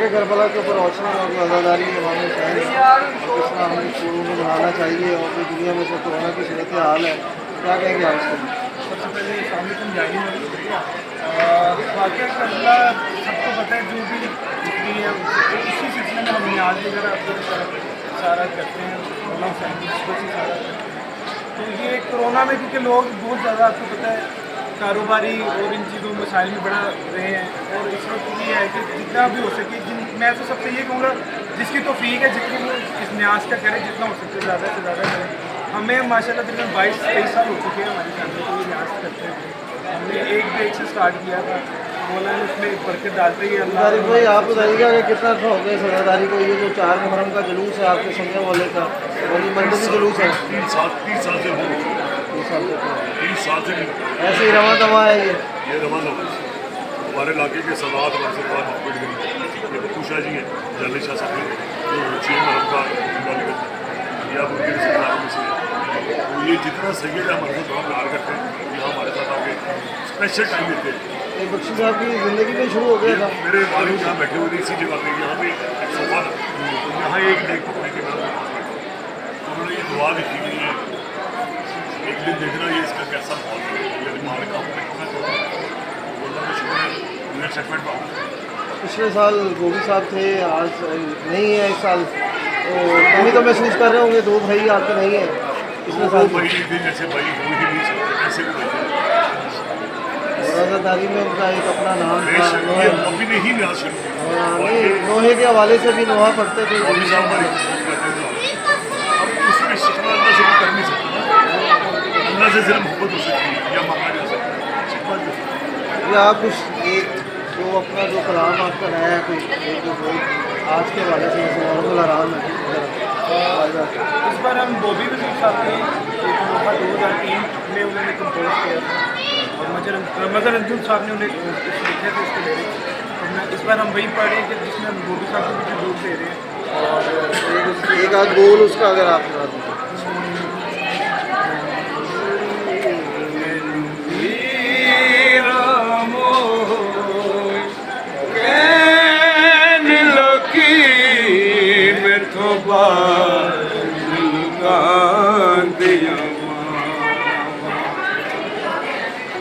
के करबला के ऊपर रोशनी और आज़ादारी इमाम हुसैन किस तरह हमें शुरू में बनाना चाहिए और जो दुनिया में सब कोरोना की सूरत हाल है क्या कहेंगे आप इसके लिए? सबसे पहले इस्लाम जारी वाक़या करबला सबको पता है, जो भी जितनी है उसी सिलसिले में हम न्याज वगैरह सारा करते हैं, मौला हुसैन की नस्बत से सारा करते हैं। तो ये कोरोना में क्योंकि लोग बहुत ज़्यादा आपको पता है कारोबारी और इन चीज़ों मसाइल में बढ़ा रहे हैं, और इस वक्त ये है कि जितना भी हो सके मैं तो सबसे ये कहूँगा जिसकी तौफीक है जितनी वो इस न्याज का करे, जितना हो सके ज़्यादा से ज़्यादा करें। हमें माशाल्लाह तकरीबन 22-23 साल हो चुके हैं हमारी फैमिली को ये न्याज करते हैं। हमने एक ब्रेक से स्टार्ट किया था, मौला ने उसमें बरकत डालते ही अल्लाह। भाई आप बताइएगा कि कितना हो गया सदादारी को, ये जो 4 मुहर्रम का जुलूस है आपके सुनने वाले का, और ये मंदिर जुलूस है 3 साल से 3 साल से ऐसे ही रवा दवा है ये रवा दवा हमारे इलाके के सदात हॉस्पिटल ये बतूशा जी हैं, जल्दी शाह साहब जो 6 मुहर्रम का या उनके रिश्तेदारों में से तो ये जितना सही है हमारे साथ बहुत प्यार करते हैं, यहाँ हमारे साथ आके स्पेशल टाइम देते हैं। ये बख्शी साहब की ज़िंदगी में शुरू हो गया था। मेरे वालिद यहाँ बैठे हुए थे इसी जगह पे, यहाँ पे एक सोफा था, तो यहाँ एक देख पकड़े के मैं उन्होंने ये दुआ लिखी कि एक दिन देखना ये इसका कैसा माहौल है, मार का बोलना तो शुक्र है मुझे सेटमेंट पाऊँ। पिछले साल गोभी साहब थे, आज नहीं है इस साल, तो कभी तो महसूस कर रहे होंगे 2 भाई आपके नहीं है पिछले साल। भाई नहीं थे, जैसे भाई हो ही नहीं सकते, कैसे भी भाई आज़ादारी में उनका एक अपना नाम था, ये अभी नहीं न्याज शुरू किया। नहीं नोहे के हवाले से भी नोहा पढ़ते थे। मौलवी साहब हमारे अब उसमें शिकवा अल्लाह से भी कर नहीं सकते, अल्लाह से सिर्फ मोहब्बत हो सकती है या मांगा जा सकता है, शिकवा नहीं हो सकता। या आप कुछ एक जो अपना जो कलाम आपका रहा है कोई एक जो आज के हवाले से जैसे नॉर्मल आराम है इस बार हम बॉबी वजीर साहब की एक मौका 2003 में उन्होंने कंपोज किया था, और मजर रंजून साहब ने उन्हें लिखे थे इसके लिरिक्स। तो इस बार हम वही पढ़ रहे हैं कि जिसमें हम बॉबी साहब को भी ट्रिब्यूट दे रहे हैं। और एक आध बोल उसका अगर आप बता दें।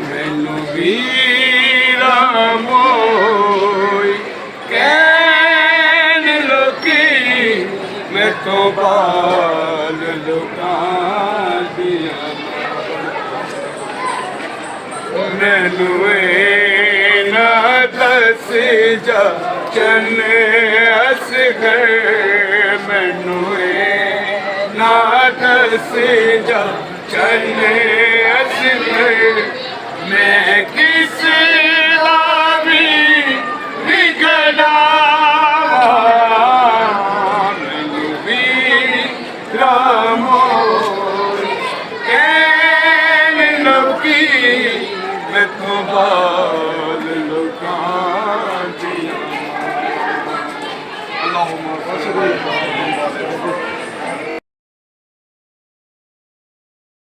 मैनू वीरा मोय कैन लोकी मैं तो बाल लुका दिया, मैनू ना दस जा चने अस गए, मैनू ना दस जा चने अस गए, मैं किस लावी बिगड़ा मैनू भी रामो कैन लौकी मैं तो